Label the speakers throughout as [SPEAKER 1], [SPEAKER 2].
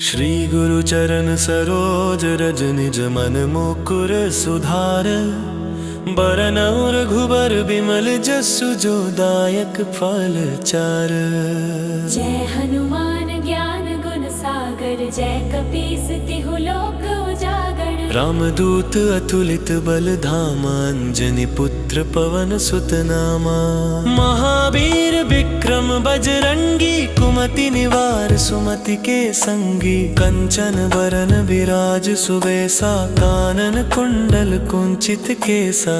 [SPEAKER 1] श्री गुरु चरण सरोज रज निज मन मुकुर सुधार। बरन रघुबर बिमल जसु जो दायक फल चार।
[SPEAKER 2] जय हनुमान ज्ञान गुण सागर, जय कपीस तिहु लोक उजागर।
[SPEAKER 1] रामदूत अतुलित बल धामा, अंजनी पुत्र पवन सुत नामा। महावीर विक्रम बजरंगी, कुमति निवार सुमति के संगी। कंचन बरन विराज सुबेसा, कानन कुंडल कुंचित केसा।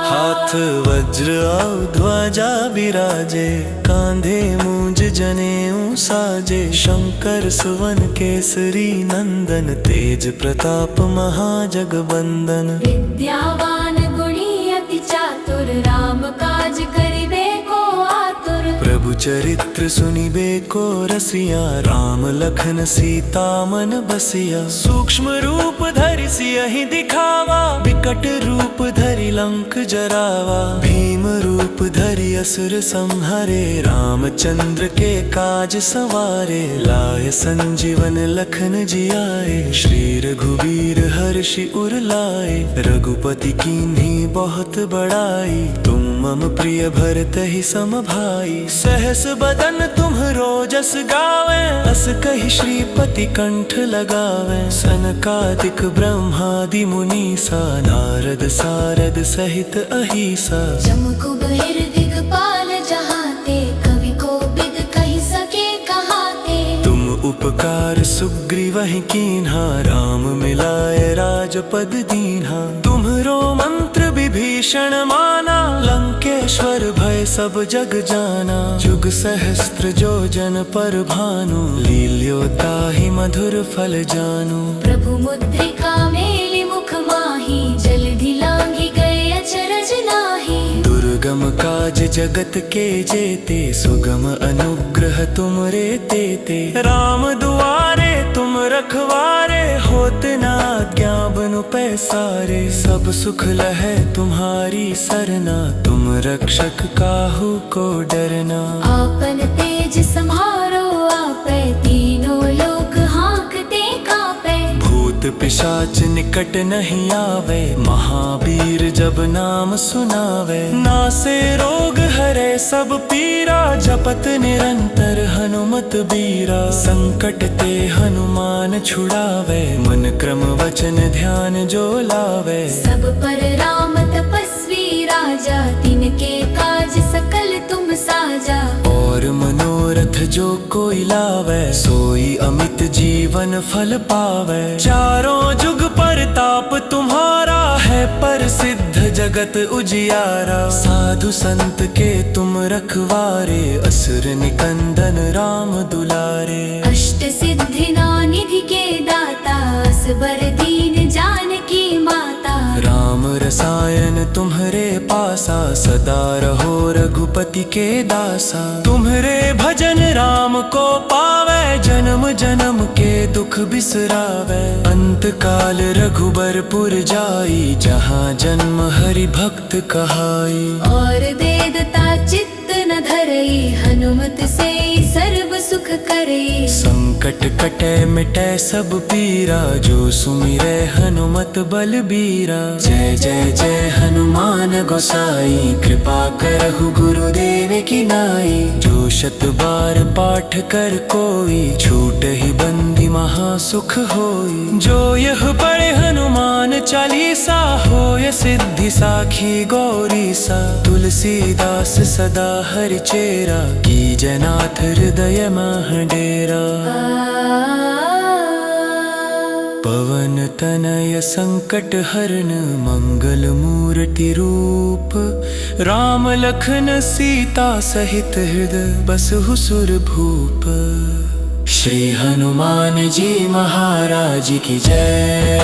[SPEAKER 1] हाथ वज्र और ध्वजा विराजे, कांधे मूंज जनेऊ साजे। शंकर सुवन केसरी नंदन, तेज प्रताप महाजगबंदन।
[SPEAKER 2] विद्यावान गुणी अति चातुर, राम काज करिबे को आतुर।
[SPEAKER 1] प्रभु चरित्र सुनिबे को रसिया, राम लखन सीता मन बसिया। सूक्ष्म रूप धरि सियहि दिखावा, विकट रूप धरि लंक जरावा। भीम रूप धरि असुर संहारे, रामचंद्र के काज सवारे। लाय संजीवन लखन जियाए, श्री रघुवीर हर्षि उर लाए। रघुपति कीन्ही बहुत बड़ाई, तुम मम प्रिय भरतहि सम भाई। सहस बदन तुम्हरो जस गावें, अस कहि श्रीपति कंठ लगावें। सनकादिक ब्रह्मादि मुनीसा, नारद सारद सहित अहिसा।
[SPEAKER 2] जम कुबेर दिगपाल जहाते, कवि कोविद कहि सके कहाते।
[SPEAKER 1] तुम उपकार सुग्रीवहि कीन्हा, राम मिलाए राजपद दीन्हा। तुम्हरो मंत्र विभीषण माना, लंकेश्वर भय सब जग जाना। जुग सहस्त्र जो जन पर भानु, लील्यो ताहि मधुर फल जानू।
[SPEAKER 2] प्रभु मुद्रिका मेलि मुख माहि, जलधि लांघि गए अचरज नाहि।
[SPEAKER 1] दुर्गम काज जगत के जेते, सुगम अनुग्रह तुमरे तेते। राम दुआरे तुम रखवारे, होत न आज्ञा बिनु पैसारे। सब सुख लहै तुम्हारी सरना, तुम रक्षक काहू को डरना।
[SPEAKER 2] आपन तेज समारो आपै, तीनों लोक हांकते कांपै।
[SPEAKER 1] भूत पिशाच निकट नहीं आवे, महावीर जब नाम सुनावे। नासे रोग हरे सब पीरा, जपत निरंतर हनुमत बीरा। संकट ते हनुमान छुड़ावे, मन क्रम वचन ध्यान जो लावे।
[SPEAKER 2] सब पर राम तपस्वी राजा, तिनके काज सकल तुम साजा।
[SPEAKER 1] और मनोरथ जो कोई लावे, सोई अमित जीवन फल पावे। चारों जुग परताप तुम्हारा, है प्रसिद्ध जगत उजियारा। साधु संत के तुम रखवारे, असुर निकंदन राम दुलारे।
[SPEAKER 2] अष्ट सिद्धि नौ निधि के दाता, असबर दीन जानकी माता।
[SPEAKER 1] राम रसायन तुम्हरे पासा, सदा रहो रघुपति के दासा। तुम्हरे भजन राम को पावे, जन्म जन्म के दुख बिसरावे। अंत काल रघुबरपुर जाई, जहाँ जन्म हरि भक्त कहाई।
[SPEAKER 2] और देदता चित्त न धरई, हनुमत से सर्व सुख करई।
[SPEAKER 1] संकट कटे मिटे सब पीरा, जो सुमिरै हनुमत बलबीरा। जय जय जय हनुमान गोसाई, कृपा करहु गुरुदेव की नाई। जो शत बार पाठ कर कोई, छूटहि बंदी महा सुख होई। जो यह पढ़े हनुमान चालीसा, होय सिद्धि साखी गौरीसा। तुलसीदास सदा हरि चेरा, की जनाथ हृदय मह डेरा। पवन तनय संकट हरन, मंगल मूर्ति रूप। राम लखन सीता सहित हृदय बसहु सुर भूप। श्री हनुमान जी महाराज की जय।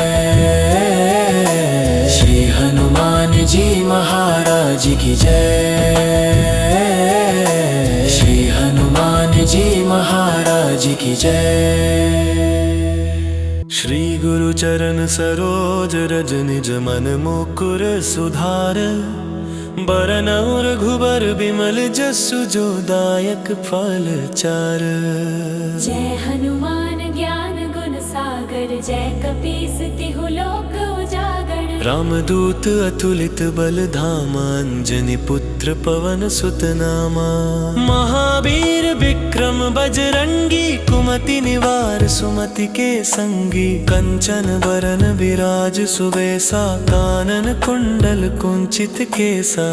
[SPEAKER 1] श्री हनुमान जी महाराज की जय। श्री हनुमान जी महाराज की जय। श्री गुरु चरण सरोज रज निज मन मुकुर सुधार। बरन रघुबर बिमल जसु जो दायक फल चार।
[SPEAKER 2] जय हनुमान ज्ञान गुण सागर, जय कपीस तिहु लोक उजागर।
[SPEAKER 1] रामदूत अतुलित बल धामा, अंजनी पुत्र पवन सुत नामा। महावीर विक्रम बजरंगी, कुमति निवार सुमति के संगी। कंचन बरन विराज सुबेसा, कानन कुंडल कुंचित केसा।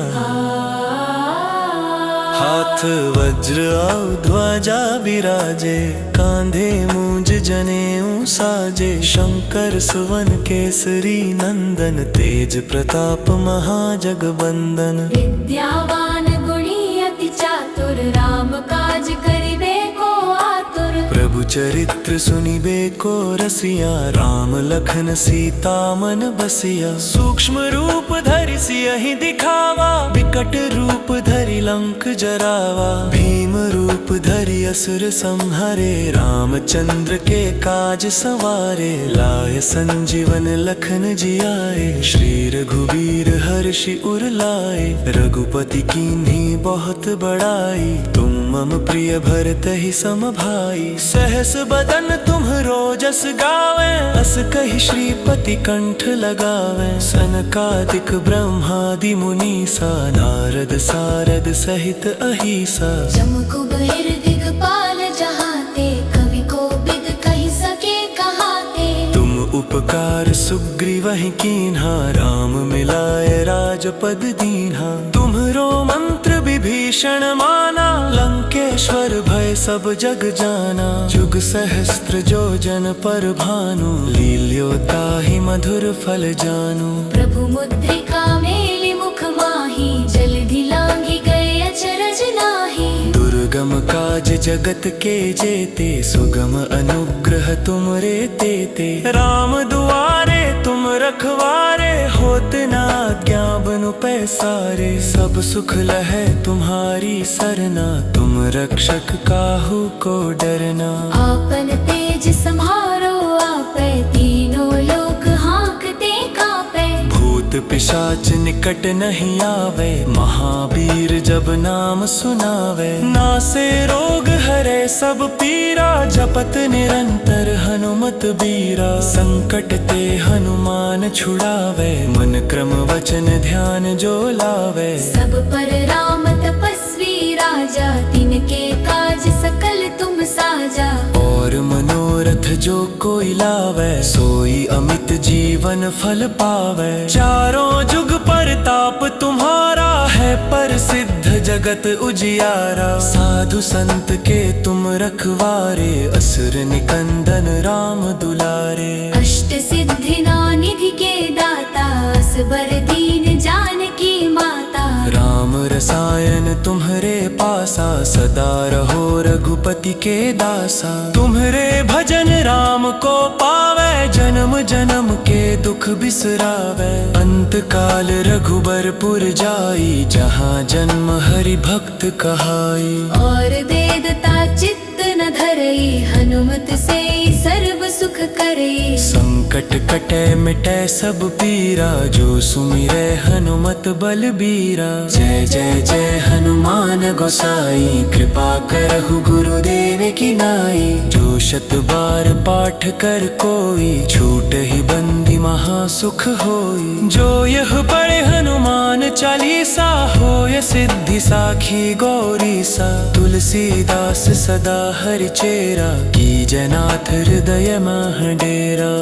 [SPEAKER 1] हाथ वज्र और ध्वजा विराजे, कांधे मूंज जनेऊ साजे। शंकर सुवन केसरी नंदन, तेज प्रताप महाजगबंदन।
[SPEAKER 2] विद्यावान गुणी अति चातुर, राम काज करिबे को आतुर।
[SPEAKER 1] प्रभु चरित्र सुनिबे को रसिया, राम लखन सीता मन बसिया। सूक्ष्म रूप धरि सियहि दिखावा, विकट रूप धरि लंक जरावा। भीम रूप धरि असुर संहारे, रामचंद्र के काज सवारे। लाय संजीवन लखन जियाए, श्री रघुवीर हर्षि उर लाए। रघुपति कीन्ही बहुत बड़ाई, तुम मम प्रिय भरतहि सम भाई। सहस बदन तुम्हरो जस गावे, अस कहि श्रीपति कंठ लगावे। सनकादिक ब्रह्मादि मुनीसा, नारद सारद सहित अहिसा।
[SPEAKER 2] जम कुबेर दिगपाल जहाते, कवि कोविद कहि सके कहाते।
[SPEAKER 1] तुम उपकार सुग्रीवहि कीन्हा, राम मिलाए राजपद दीन्हा। तुम्हरो मंत्र विभीषण माना, लंकेश्वर भय सब जग जाना। जुग सहस्त्र जो जन पर भानु, लील्यो ताहि मधुर फल जानू।
[SPEAKER 2] प्रभु मुद्रिका मेलि मुख माहि, जलधि लांघि गए अचरज नाहि।
[SPEAKER 1] दुर्गम काज जगत के जेते, सुगम अनुग्रह तुमरे तेते। राम दुआरे तुम रखवारे, होत न आज्ञा बिनु पैसारे। सब सुख लहै तुम्हारी सरना, तुम रक्षक काहू को डरना।
[SPEAKER 2] आपन तेज सम्हारो आपै, तीनों लोक हाँकते कांपै।
[SPEAKER 1] भूत पिशाच निकट नहीं आवे, महावीर जब नाम सुनावे। नासे रोग हरे सब पीरा, जपत निरंतर हनुमत बीरा। संकट ते हनुमान छुड़ावे, मन क्रम वचन ध्यान जो लावे।
[SPEAKER 2] सब पर राम तपस्वी राजा, तिनके काज सकल तुम साजा।
[SPEAKER 1] और मनोरथ जो कोई लावे, सोई अमित जीवन फल पावे। चारों जुग परताप तुम्हारा है, प्रसिद्ध जगत उजियारा। साधु संत के तुम रखवारे, असुर निकंदन राम दुलारे।
[SPEAKER 2] अष्ट सिद्धि निधि के दाता, असबर दीन जानकी माता।
[SPEAKER 1] राम रसायन तुम्हरे पासा, सदा रहो रघुपति के दासा। तुम्हरे भजन राम को पावे, जन्म जन्म के दुख बिसरावे। अंत काल रघुबरपुर जाई, जहाँ जन्म हरि भक्त कहाई।
[SPEAKER 2] और देदता चित्त न धरई, हनुमत से सर्व सुख करई।
[SPEAKER 1] संकट कटे मिटे सब पीरा, जो सुमिरै हनुमत बलबीरा। जय जय जय हनुमान गोसाई, कृपा करहु गुरुदेव की नाई। जो शत बार पाठ कर कोई, छूटहि बंदी महा सुख होई। जो यह पढ़े हनुमान चालीसा, होय सिद्धि साखी गौरीसा। तुलसीदास सदा हरि चेरा, की जनाथ हृदय मह डेरा।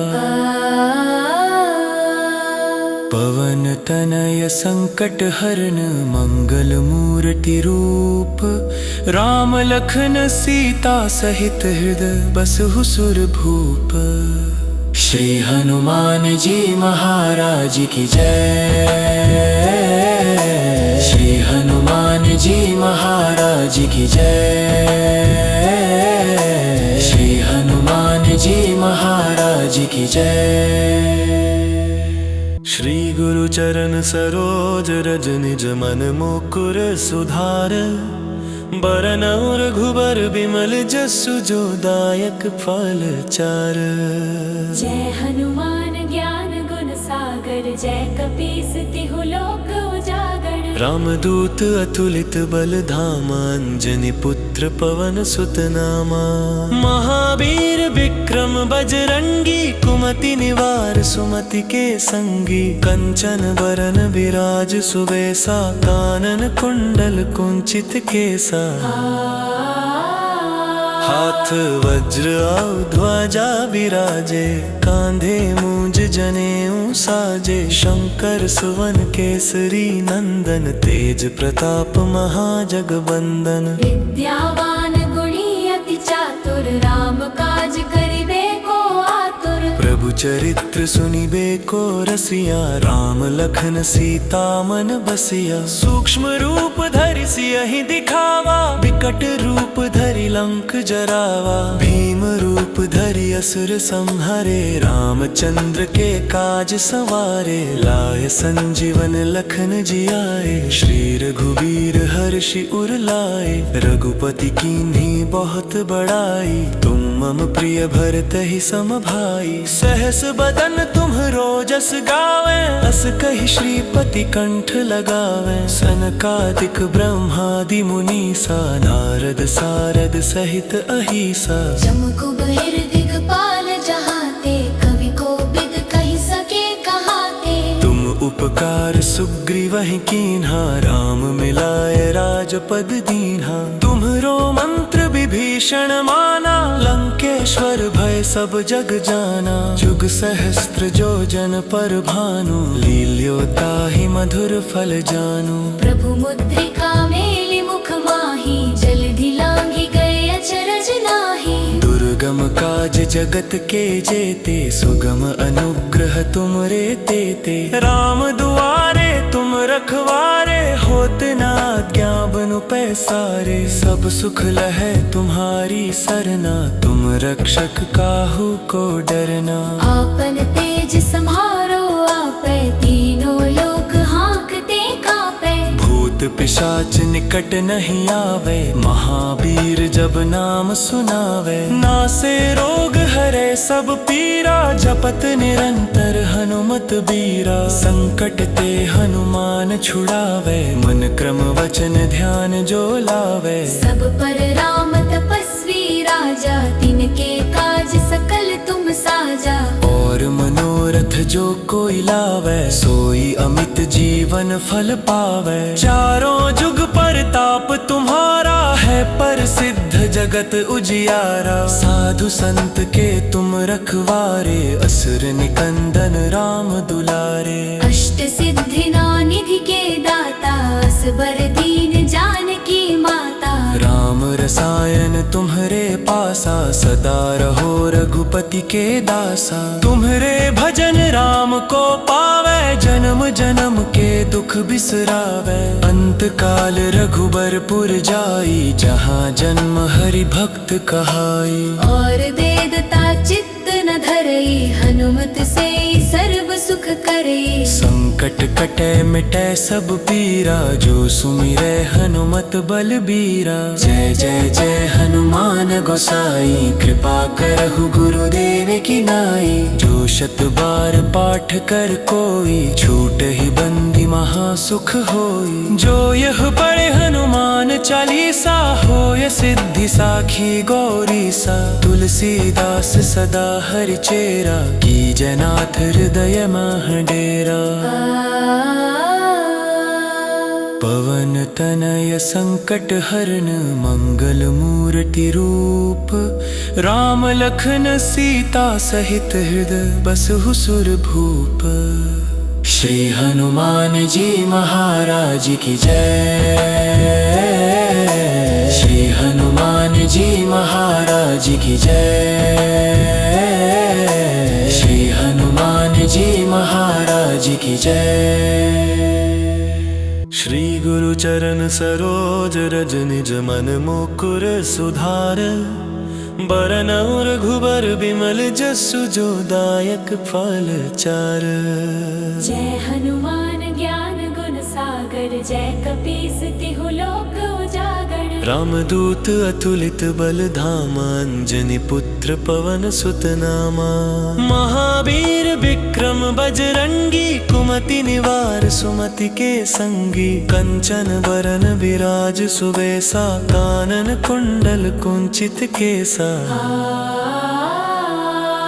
[SPEAKER 1] पवन तनय संकट हरन, मंगल मूर्ति रूप। राम लखन सीता सहित हृदय बसहु सुर भूप। श्री हनुमान जी महाराज की जय। श्री हनुमान जी महाराज की जय। श्री हनुमान जी महाराज की जय। श्री गुरु चरण सरोज रज निज मन मुकुर सुधार। बरन रघुबर बिमल जसु जो दायक फल चार।
[SPEAKER 2] जय हनुमान ज्ञान गुण सागर, जय कपीस तिहु लोक उजागर।
[SPEAKER 1] रामदूत अतुलित बल धामा, अंजनी पुत्र पवन सुत नामा। महावीर विक्रम बजरंगी, कुमति निवार सुमति के संगी। कंचन बरन विराज सुबेसा, कानन कुंडल कुंचित केसा। हाथ वज्र और ध्वजा विराजे, कांधे मूंज जनेऊ साजे। शंकर सुवन केसरी नंदन, तेज प्रताप महाजगबंदन।
[SPEAKER 2] विद्यावान गुणी अति चातुर, राम काज करिबे को आतुर।
[SPEAKER 1] प्रभु चरित्र सुनिबे को रसिया, राम लखन सीता मन बसिया। सूक्ष्म रूप धरि सियहि दिखावा, विकट रूप धरि लंक जरावा। भीम रूप धरि असुर संहारे, रामचंद्र के काज सवारे। लाए संजीवन लखन जियाए, श्री रघुवीर हर्षि उर लाए। रघुपति कीन्ही बहुत बड़ाई, तुम मम प्रिय भरतहि सम भाई। सहस बदन तुम्हरो जस गावे, अस कहि श्रीपति कंठ लगावे। सनकादिक ब्रह्मादि मुनीसा, नारद सारद सहित अहिसा।
[SPEAKER 2] जम कुबेर दिगपाल जहाते, कवि कोविद कहि सके कहाते।
[SPEAKER 1] तुम उपकार सुग्रीवहि कीन्हा, राम मिलाए राजपद दीन्हा। तुम्हरो मंत्र विभीषण माना, लंकेश्वर भय सब जग जाना। जुग सहस्त्र जो जन पर भानु, लील्यो ताहि मधुर फल जानू।
[SPEAKER 2] प्रभु मुद्रिका मेलि मुख माहि, जलधि लांघि गए अचरज नाहि।
[SPEAKER 1] दुर्गम काज जगत के जेते, सुगम अनुग्रह तुमरे तेते। राम दुआरे तुम रखवारे, होत न आज्ञा बनु पैसारे। सब सुख लहै तुम्हारी सरना, तुम रक्षक काहू को डरना।
[SPEAKER 2] आपन तेज सम्हारो आपै, तीनों लोक हाँकते कापै।
[SPEAKER 1] भूत पिशाच निकट नहीं आवे, महावीर जब नाम सुनावे। नासे रोग हरे सब पीरा, जपत निरंतर हनुमत बीरा। संकट ते हनुमान छुड़ावे, मन क्रम वचन ध्यान जो लावे।
[SPEAKER 2] सब पर राम तपस्वी राजा, तिनके काज सकल तुम साजा।
[SPEAKER 1] और मनोरथ जो कोई लावे, सोई अमित जीवन फल पावे। चारों जुग परताप तुम्हारा है, प्रसिद्ध जगत उजियारा। साधु संत के तुम रखवारे, असुर निकंदन राम दुलारे।
[SPEAKER 2] अष्ट सिद्धि नौ निधि के दाता, असबर दीन जानकी माता।
[SPEAKER 1] राम रसायन तुम्हरे पासा, सदा रहो रघुपति के दासा। तुम्हरे भजन राम को पावे, जन्म जन्म के दुख बिसरावे। अंत काल रघुबरपुर जाई, जहाँ जन्म हरि भक्त कहाई।
[SPEAKER 2] और वेदता चित्त न धरई, हनुमत से सर्व सुख करई।
[SPEAKER 1] संकट कटे मिटे सब पीरा, जो सुमिरै हनुमत बलबीरा। जय जय जय हनुमान गोसाई, कृपा करहु गुरुदेव की नाई। जो शत बार पाठ कर कोई, छूटहि बंदी महा सुख होई। जो यह पढ़े हनुमान चालीसा, होय सिद्धि साखी गौरीसा। तुलसीदास सदा हरि चेरा, की जनाथ हृदय मह डेरा। पवन तनय संकट हरन, मंगल मूर्ति रूप। राम लखन सीता सहित हृदय बसहु सुर भूप। श्री हनुमान जी महाराज की जय। श्री हनुमान जी महाराज की जय। श्री हनुमान जी महाराज की जय। श्री गुरु चरण सरोज रज निज मन मुकुर सुधार। बरनउँ रघुबर बिमल जसु जो दायक फल चार।
[SPEAKER 2] जय हनुमान ज्ञान गुण सागर, जय कपीस तिहु लोक उजागर।
[SPEAKER 1] रामदूत अतुलित बल धामा अंजनी पुत्र पवन सुत नामा महावीर विक्रम बजरंगी कुमति निवार सुमति के संगी कंचन बरन विराज सुबेसा कानन कुंडल कुंचित केसा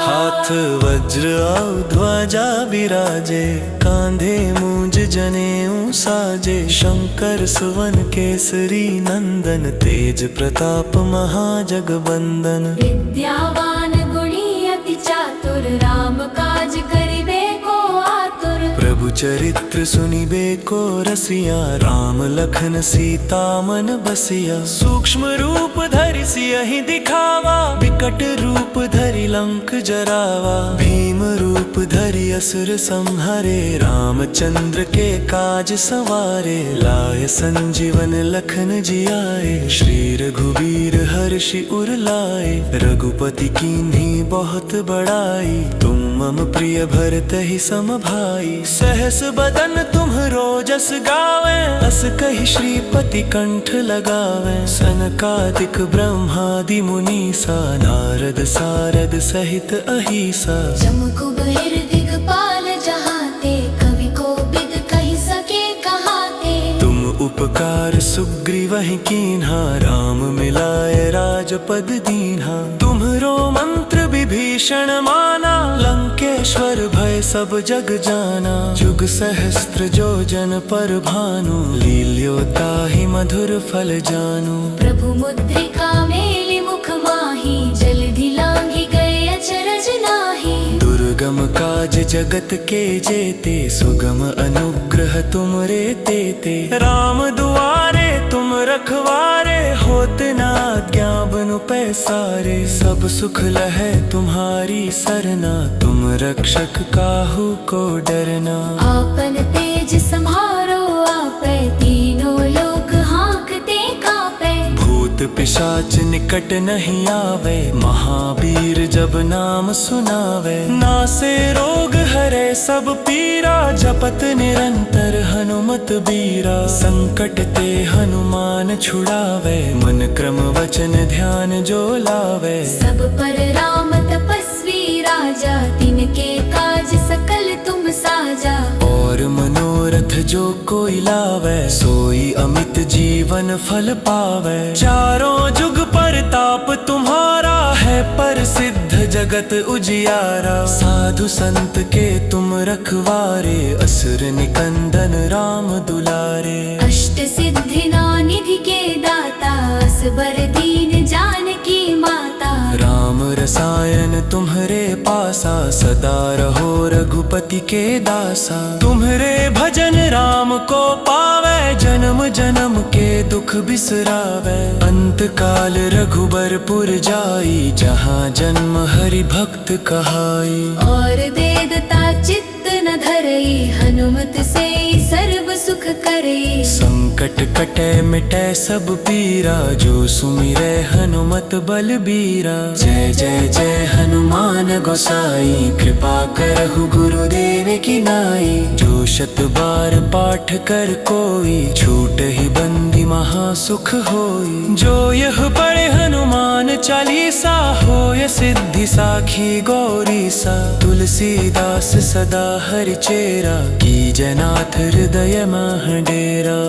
[SPEAKER 1] हाथ वज्र और ध्वजा विराजे कांधे मूंज जनेऊ साजे शंकर सुवन केसरी नंदन तेज प्रताप महाजगबंदन
[SPEAKER 2] विद्यावान गुणी अति चातुर राम काज करिबे को आतुर
[SPEAKER 1] प्रभु चरित्र सुनिबे को रसिया राम लखन सीता मन बसिया सूक्ष्म रूप धरि सियहि दिखावा विकट रूप धरि लंक जरावा भीम रूप धरि असुर संहारे रामचंद्र के काज सवारे लाय संजीवन लखन जियाए श्री रघुवीर हर्षि उर लाए रघुपति कीन्ही बहुत बड़ाई तुम मम प्रिय भरत ही सम भाई सहस बदन तुम्हरो जस गावे अस कहि श्रीपति कंठ लगावे सनकादिक ब्रह्मादि मुनीसा नारद सारद सहित अहिसा
[SPEAKER 2] जम कुबेर दिगपाल जहाते कवि को बिद कहि सके कहाते
[SPEAKER 1] तुम उपकार सुग्रीवहि कीन्हा राम मिलाय राजपद दीन्हा तुम्हरो मंत्र विभीषण माना लंकेश्वर भय सब जग जाना जुग सहस्त्र जो जन पर भानु लील्यो ताहि मधुर फल जानू
[SPEAKER 2] प्रभु मुद्रिका मेलि मुख माही जलधि लांघि गए अचरज नाही
[SPEAKER 1] दुर्गम काज जगत के जेते सुगम अनुग्रह तुमरे तेते राम दुआरे तुम रखवारे होत ना आज्ञा बनु पैसारे सब सुख लहै तुम्हारी सरना तुम रक्षक काहू को डरना
[SPEAKER 2] आपन तेज सम्हारो आपै तीनों लोक हाँकते कापै
[SPEAKER 1] भूत पिशाच निकट नहीं आवे महावीर जब नाम सुनावे नासे रोग हरे सब पीरा जपत निरंतर हनुमत बीरा संकट ते हनुमान छुड़ावे मन क्रम वचन ध्यान जो लावे
[SPEAKER 2] सब पर राम तपस्वी राजा तिनके काज सकल तुम साजा
[SPEAKER 1] और मनोरथ जो कोई लावे सोई अमित जीवन फल पावे चारों जुग परताप तुम्हारा है प्रसिद्ध जगत उजियारा साधु संत के तुम रखवारे असुर निकंदन राम दुलारे
[SPEAKER 2] अष्ट सिद्धि नौ निधि के दाता असबर दीन जानकी माता
[SPEAKER 1] राम रसायन तुम्हरे पासा सदा रहो रघुपति के दासा तुम्हरे भजन राम को पावे जन्म जन्म के दुख बिसरावे अंत काल रघुबरपुर जाई जहाँ जन्म हरि भक्त कहाई
[SPEAKER 2] और देदता चित्त न धरई हनुमत से सर्व सुख करई
[SPEAKER 1] संकट कटे मिटे सब पीरा जो सुमिरे हनुमत बलबीरा जय जय जय हनुमान गोसाई कृपा करहु गुरुदेव की नाई जो शत बार पाठ कर कोई छूट ही बंदी महा सुख होई जो यह पढ़े हनुमान चालीसा होय सिद्धि साखी गौरी सा तुलसीदास सदा हरि चेरा की जनाथ हृदय मह डेरा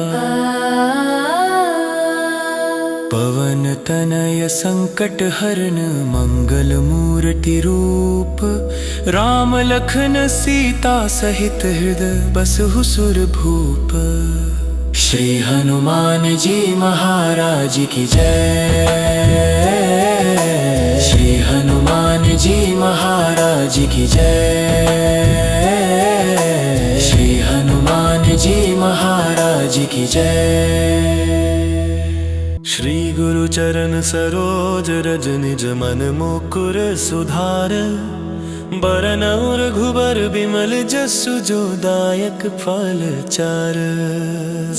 [SPEAKER 1] पवन तनय संकट हरन मंगल मूर्ति रूप राम लखन सीता सहित हृदय बसहु सुर भूप श्री हनुमान जी महाराज की जय श्री हनुमान जी महाराज की जय श्री हनुमान जी महाराज की जय श्री गुरु चरण सरोज रज निज मन मुकुर सुधार बरन रघुबर बिमल जसु जो दायक फल चार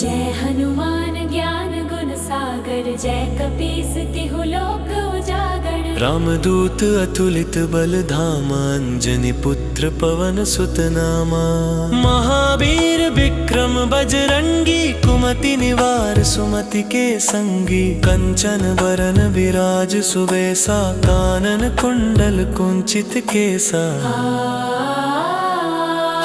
[SPEAKER 2] जय हनुमान ज्ञान गुण सागर जय कपीस तिहु लोक उजागर
[SPEAKER 1] रामदूत अतुलित बल धामा, अंजनी पुत्र पवन सुत नामा। महावीर विक्रम बजरंगी, कुमति निवार सुमति के संगी। कंचन बरन विराज सुबेसा, कानन कुंडल कुंचित केसा।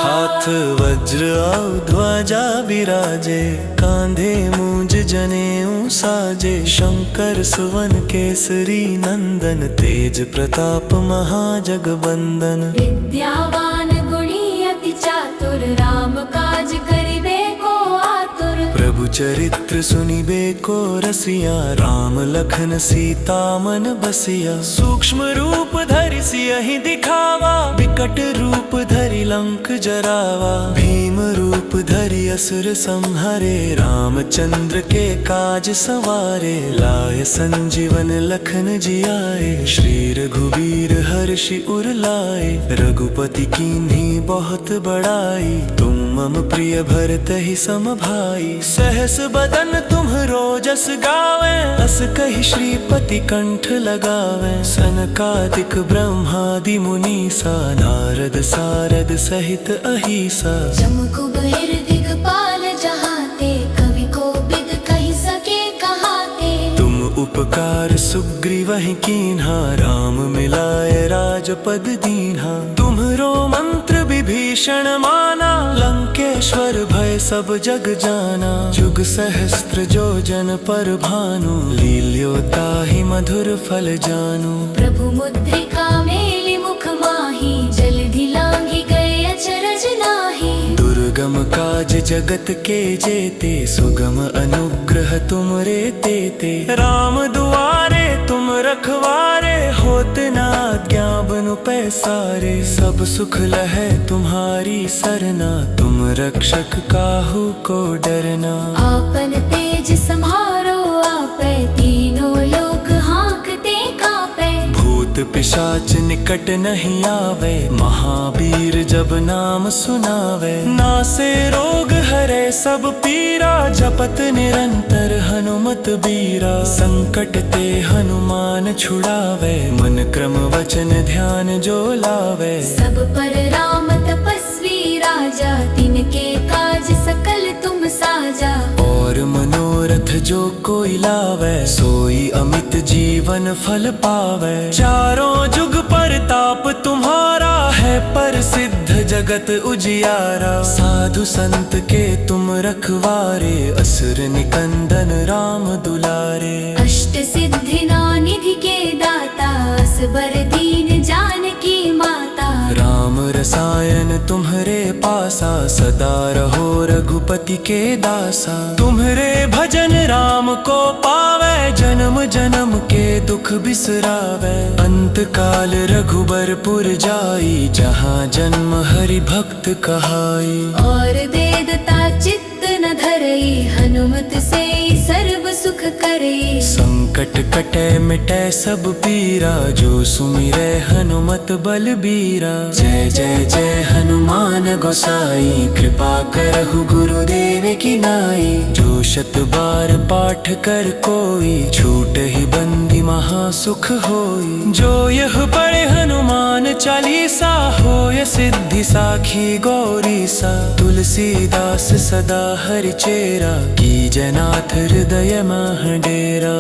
[SPEAKER 1] हाथ वज्र और ध्वजा विराजे, कांधे मूंज जनेऊ साजे। शंकर सुवन केसरी नंदन, तेज प्रताप महाजगबंदन।
[SPEAKER 2] विद्यावान गुणी अति चातुर, राम काज करिबे को आतुर।
[SPEAKER 1] प्रभु चरित्र सुनिबे को रसिया, राम लखन सीता मन बसिया। सूक्ष्म रूप धरि सियहि दिखावा, विकट रूप धरि लंक जरावा। भीम रूप धरि असुर संहारे, रामचंद्र के काज सवारे। लाय संजीवन लखन जियाए, श्री रघुवीर हर्षि उर लाए। रघुपति कीन्ही बहुत बड़ाई, तुम मम प्रिय भरतहि सम भाई। सहस बदन तुम्हरो जस गावे, अस कहि श्रीपति कंठ लगावे। सनकादिक ब्रह्मादि मुनीसा, नारद सारद सहित अहिसा।
[SPEAKER 2] जम कुबेर दिगपाल जहाते, कवि कोविद कहि सके कहाते।
[SPEAKER 1] तुम उपकार सुग्रीवहि कीन्हा, राम मिलाय राजपद दीन्हा। तुम्हरो मंत्र विभीषण माना, लंकेश्वर भय सब जग जाना। जुग सहस्त्र जो जन पर भानु, लील्यो ताहि मधुर फल जानू।
[SPEAKER 2] प्रभु मुद्रिका मेलि मुख माहि, जलधि लांघि गए अचरज नाहि।
[SPEAKER 1] दुर्गम काज जगत के जेते, सुगम अनुग्रह तुमरे तेते। राम दुआरे तुम रखवारे, होत न आज्ञा बिनु पैसारे। सब सुख लहै तुम्हारी सरना, तुम रक्षक काहू को डरना।
[SPEAKER 2] आपन तेज सम्हारो आपै, तीनों लोक हाँकते कांपै।
[SPEAKER 1] भूत पिशाच निकट नहीं आवे, महावीर जब नाम सुनावे। नासे रोग हरे सब पीरा, जपत निरंतर हनुमत बीरा। संकट ते हनुमान छुड़ावे, मन क्रम वचन ध्यान जो लावे।
[SPEAKER 2] सब पर राम तपस्वी राजा, तिनके काज सकल तुम साजा।
[SPEAKER 1] और मनोरथ जो कोई लावे, सोई अमित जीवन फल पावे। चारों जुग परताप तुम्हारा है, प्रसिद्ध जगत उजियारा। साधु संत के तुम रखवारे, असुर निकंदन राम दुलारे।
[SPEAKER 2] अष्ट सिद्धि नौ निधि के दाता, असबर दीन जानकी माता।
[SPEAKER 1] राम रसायन तुम्हरे पासा, सदा रहो रघुपति के दासा। तुम्हरे भजन राम को पावे, जन्म जन्म के दुख बिसरावे। अंत काल रघुबरपुर जाई, जहाँ जन्म हरि भक्त कहाई।
[SPEAKER 2] और देदता चित्त न धरई, हनुमत से सर्व सुख करई।
[SPEAKER 1] संकट कटे मिटे सब पीरा, जो सुमिरै हनुमत बलबीरा। जय जय जय हनुमान गोसाई, कृपा करहु गुरुदेव की नाई। जो शत बार पाठ कर कोई, छूटहि बंदी महा सुख होई। जो यह पढ़े हनुमान चालीसा, होय सिद्धि साखी गौरीसा। तुलसीदास सदा हरि चेरा, की जनाथ हृदय मह डेरा।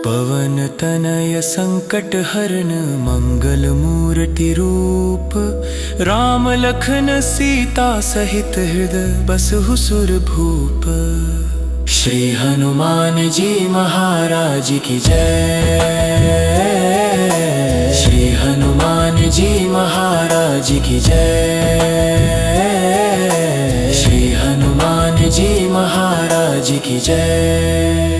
[SPEAKER 1] पवन तनय संकट हरन, मंगल मूर्ति रूप। राम लखन सीता सहित हृदय बसहु सुर भूप। श्री हनुमान जी महाराज की जय। श्री हनुमान जी महाराज की जय। श्री हनुमान जी महाराज की जय।